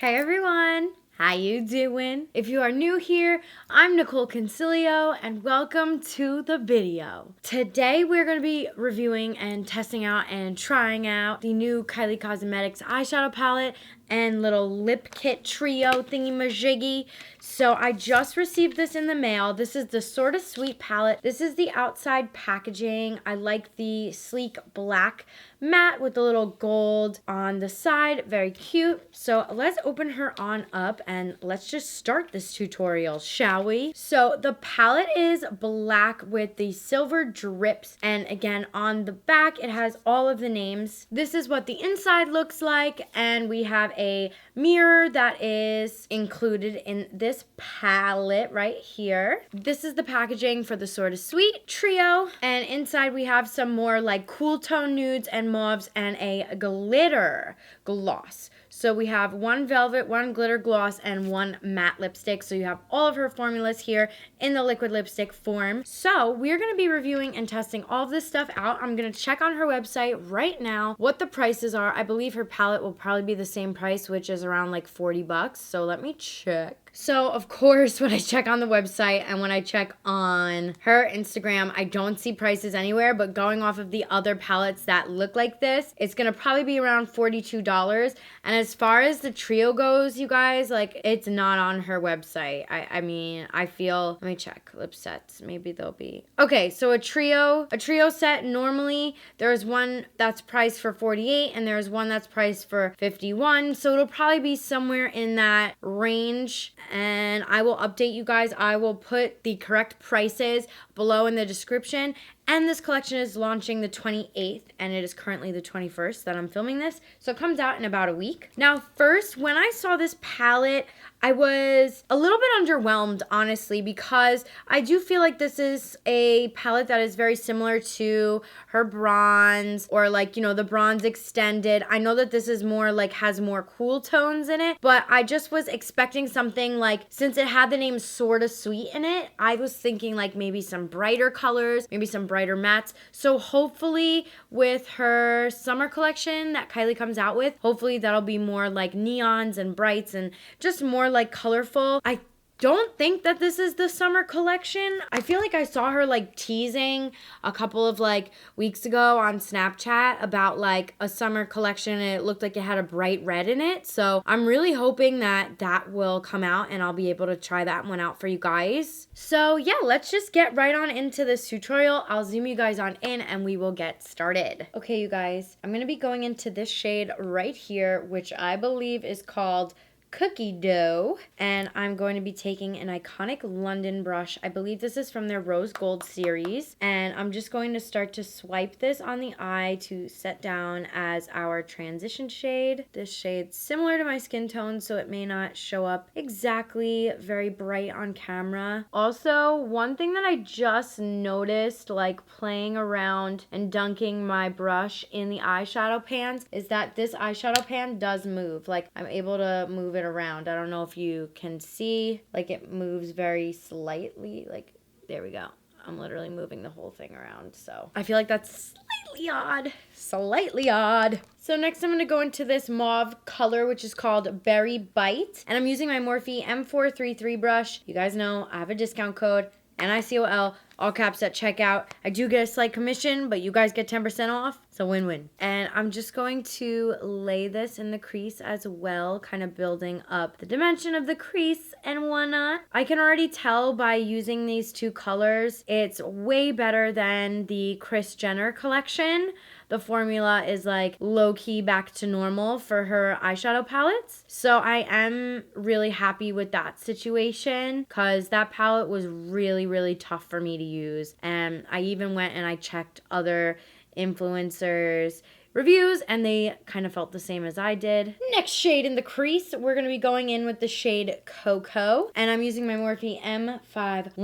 Hey everyone, how you doing? If you are new here, I'm Nicol Concilio and welcome to the video. Today we're going to be reviewing and testing out and trying out the new Kylie Cosmetics eyeshadow palette and little lip kit trio thingy-majiggy. So I just received this in the mail. This is the Sorta Sweet palette. This is the outside packaging. I like the sleek black matte with the little gold on the side. Very cute. So let's open her on up and let's just start this tutorial, shall we? So the palette is black with the silver drips, and again on the back it has all of the names. This is what the inside looks like, and we have a mirror that is included in this palette right here. This is the packaging for the Sorta Sweet trio, and inside we have some more like cool tone nudes and mauves and a glitter gloss. So we have one velvet, one glitter gloss, and one matte lipstick. So you have all of her formulas here in the liquid lipstick form. So we're going to be reviewing and testing all of this stuff out. I'm going to check on her website right now what the prices are. I believe her palette will probably be the same price, which is around like 40 bucks. So let me check. So, of course, when I check on the website and when I check on her Instagram, I don't see prices anywhere, but going off of the other palettes that look like this, it's going to probably be around $42. And as far as the trio goes, you guys, like, it's not on her website. I mean, I feel, let me check, lip sets, maybe they'll be. Okay, so a trio set, normally there's one that's priced for $48 and there's one that's priced for $51. So it'll probably be somewhere in that range. And I will update you guys. I will put the correct prices below in the description. And this collection is launching the 28th, and it is currently the 21st that I'm filming this. So it comes out in about a week. Now, first, when I saw this palette, I was a little bit underwhelmed, honestly, because I do feel like this is a palette that is very similar to her bronze or like, you know, the bronze extended. I know that this is more like has more cool tones in it, but I just was expecting something like, since it had the name Sorta Sweet in it, I was thinking like maybe some brighter colors, maybe some brighter mattes. So hopefully with her summer collection that Kylie comes out with, hopefully that'll be more like neons and brights and just more like colorful. I don't think that this is the summer collection. I feel like I saw her like teasing a couple of like weeks ago on Snapchat about like a summer collection, and it looked like it had a bright red in it. So I'm really hoping that that will come out and I'll be able to try that one out for you guys. So yeah, let's just get right on into this tutorial. I'll zoom you guys on in and we will get started. Okay, you guys, I'm gonna be going into this shade right here, which I believe is called Cookie Dough, and I'm going to be taking an iconic London brush. I believe this is from their Rose Gold series, and I'm just going to start to swipe this on the eye to set down as our transition shade. This shade's similar to my skin tone, so it may not show up exactly very bright on camera. Also, one thing that I just noticed like playing around and dunking my brush in the eyeshadow pans is that this eyeshadow pan does move. Like, I'm able to move it around. I don't know if you can see, like it moves very slightly. Like, there we go. I'm literally moving the whole thing around. So I feel like that's slightly odd. Slightly odd. So next I'm going to go into this mauve color, which is called Berry Bite. And I'm using my Morphe M433 brush. You guys know I have a discount code, NICOL, all caps at checkout. I do get a slight commission, but you guys get 10% off, so win-win. And I'm just going to lay this in the crease as well, kind of building up the dimension of the crease and whatnot. I can already tell by using these two colors, it's way better than the Kris Jenner collection. The formula is like low-key back to normal for her eyeshadow palettes. So I am really happy with that situation because that palette was really, really tough for me to use. And I even went and I checked other influencers' reviews and they kind of felt the same as I did. Next shade in the crease, we're going to be going in with the shade Cocoa. And I'm using my Morphe M514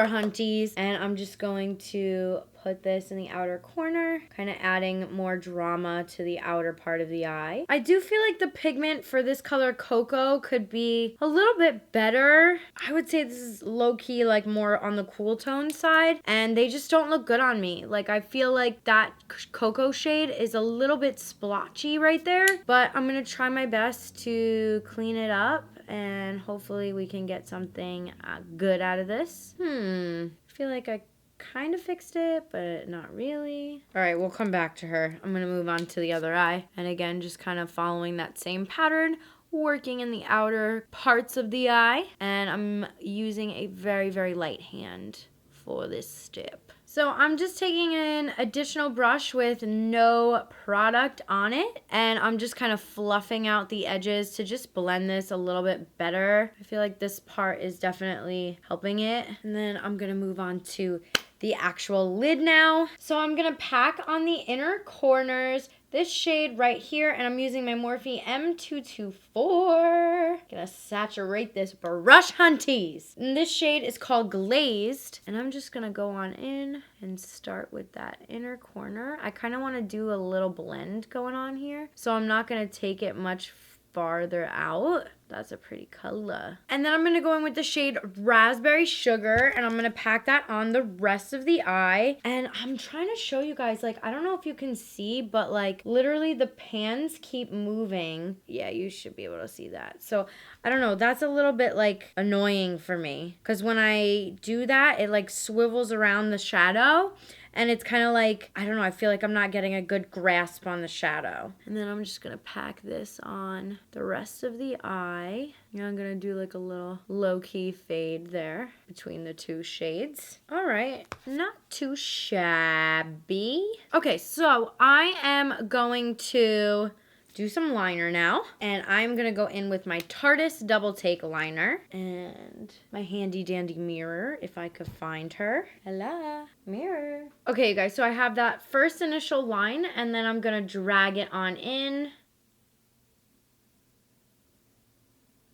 Hunties. And I'm just going to put this in the outer corner, kind of adding more drama to the outer part of the eye. I do feel like the pigment for this color Cocoa could be a little bit better. I would say this is low-key like more on the cool tone side, and they just don't look good on me. Like, I feel like that Cocoa shade is a little bit splotchy right there, but I'm gonna try my best to clean it up and hopefully we can get something good out of this. I feel like I kind of fixed it, but not really. All right, we'll come back to her. I'm gonna move on to the other eye, and again, just kind of following that same pattern, working in the outer parts of the eye, and I'm using a very, very light hand for this step. So I'm just taking an additional brush with no product on it, and I'm just kind of fluffing out the edges to just blend this a little bit better. I feel like this part is definitely helping it. And then I'm gonna move on to the actual lid now. So I'm gonna pack on the inner corners this shade right here, and I'm using my Morphe M224. Gonna saturate this brush, hunties. And this shade is called Glazed, and I'm just gonna go on in and start with that inner corner. I kind of want to do a little blend going on here, so I'm not gonna take it much farther out. That's a pretty color. And then I'm going to go in with the shade Raspberry Sugar, and I'm going to pack that on the rest of the eye. And I'm trying to show you guys, like, I don't know if you can see, but like literally the pans keep moving. Yeah, you should be able to see that. So I don't know, that's a little bit like annoying for me, because when I do that, it like swivels around the shadow. And it's kind of like, I don't know, I feel like I'm not getting a good grasp on the shadow. And then I'm just going to pack this on the rest of the eye. I'm going to do like a little low-key fade there between the two shades. All right, not too shabby. Okay, so I am going to do some liner now, and I'm gonna go in with my Tarteist Double Take liner and my handy dandy mirror, if I could find her. Hello, mirror. Okay, you guys, so I have that first initial line, and then I'm gonna drag it on in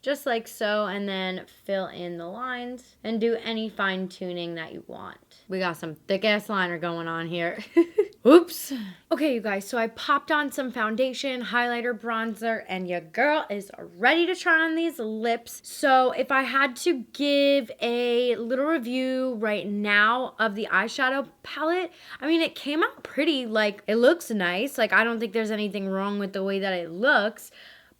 just like so, and then fill in the lines and do any fine tuning that you want. We got some thick ass liner going on here. Oops. Okay, you guys, so I popped on some foundation, highlighter, bronzer, and your girl is ready to try on these lips. So if I had to give a little review right now of the eyeshadow palette, I mean, it came out pretty. Like, it looks nice. Like, I don't think there's anything wrong with the way that it looks.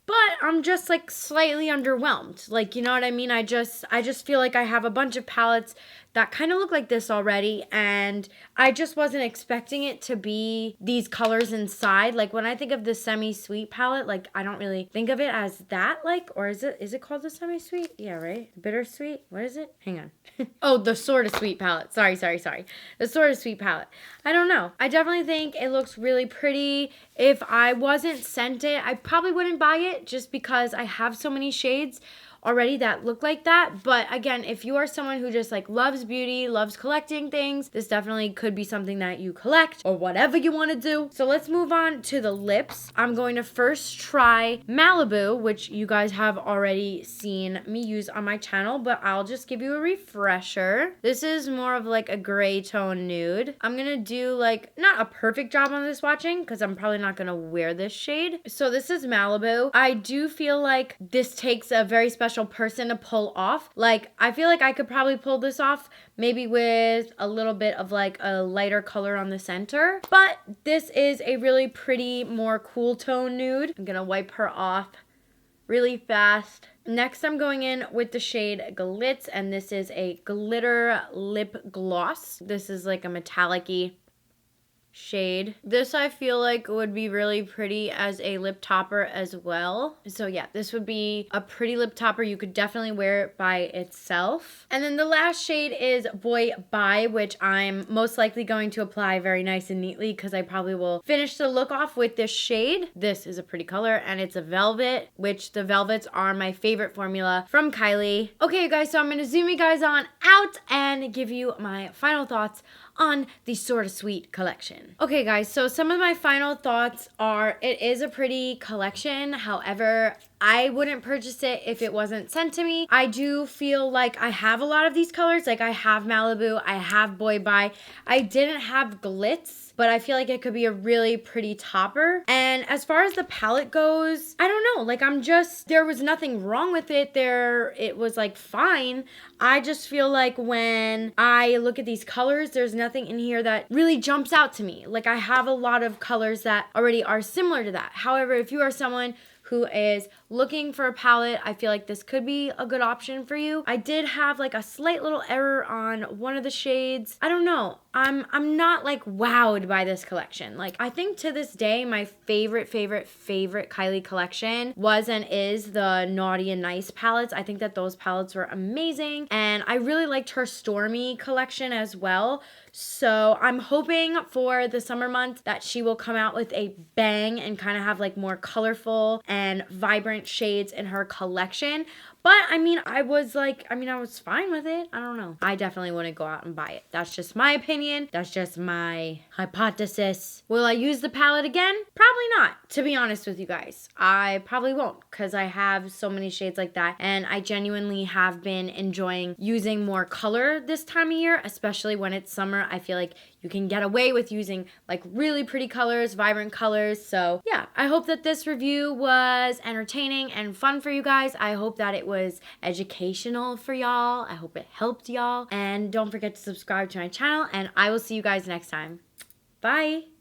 But I'm just like slightly underwhelmed. Like, you know what I mean? I just feel like I have a bunch of palettes that kind of look like this already, and I just wasn't expecting it to be these colors inside. Like, when I think of the semi-sweet palette, like, I don't really think of it as that, like, or is it called the semi-sweet? Yeah, right? Bittersweet? What is it? Hang on. Oh, the Sort of Sweet palette. Sorry. The Sort of Sweet palette. I don't know. I definitely think it looks really pretty. If I wasn't sent it, I probably wouldn't buy it just because I have so many shades already that look like that. But again, if you are someone who just like loves beauty, loves collecting things, this definitely could be something that you collect or whatever you want to do. So let's move on to the lips. I'm going to first try Malibu, which you guys have already seen me use on my channel, but I'll just give you a refresher. This is more of like a gray tone nude. I'm gonna do like not a perfect job on this swatching because I'm probably not gonna wear this shade. So this is Malibu. I do feel like this takes a very special person to pull off. Like, I feel like I could probably pull this off maybe with a little bit of like a lighter color on the center, but this is a really pretty, more cool tone nude. I'm gonna wipe her off really fast. Next, I'm going in with the shade Glitz, and this is a glitter lip gloss. This is like a metallic-y shade. This I feel like would be really pretty as a lip topper as well. So yeah, this would be a pretty lip topper. You could definitely wear it by itself. And then the last shade is Boy Bye, which I'm most likely going to apply very nice and neatly because I probably will finish the look off with this shade. This is a pretty color, and it's a velvet, which the velvets are my favorite formula from Kylie. Okay, you guys, so I'm going to zoom you guys on out and give you my final thoughts on the Sort of Sweet collection. Okay, guys, so some of my final thoughts are, it is a pretty collection. However, I wouldn't purchase it if it wasn't sent to me. I do feel like I have a lot of these colors. Like I have Malibu, I have Boy Bye. I didn't have Glitz, but I feel like it could be a really pretty topper. And as far as the palette goes, I don't know. Like there was nothing wrong with it. It was like fine. I just feel like when I look at these colors, there's nothing in here that really jumps out to me. Like I have a lot of colors that already are similar to that. However, if you are someone who is looking for a palette, I feel like this could be a good option for you. I did have like a slight little error on one of the shades. I don't know. I'm not like wowed by this collection. Like I think to this day, my favorite Kylie collection was and is the Naughty and Nice palettes. I think that those palettes were amazing. And I really liked her Stormy collection as well. So I'm hoping for the summer months that she will come out with a bang and kind of have like more colorful and vibrant shades in her collection. But I was fine with it. I don't know. I definitely wouldn't go out and buy it. That's just my opinion. That's just my hypothesis. Will I use the palette again? Probably not, to be honest with you guys. I probably won't because I have so many shades like that. And I genuinely have been enjoying using more color this time of year, especially when it's summer. I feel like you can get away with using like really pretty colors, vibrant colors. So yeah, I hope that this review was entertaining and fun for you guys. I hope that it was educational for y'all. I hope it helped y'all. And don't forget to subscribe to my channel, and I will see you guys next time. Bye.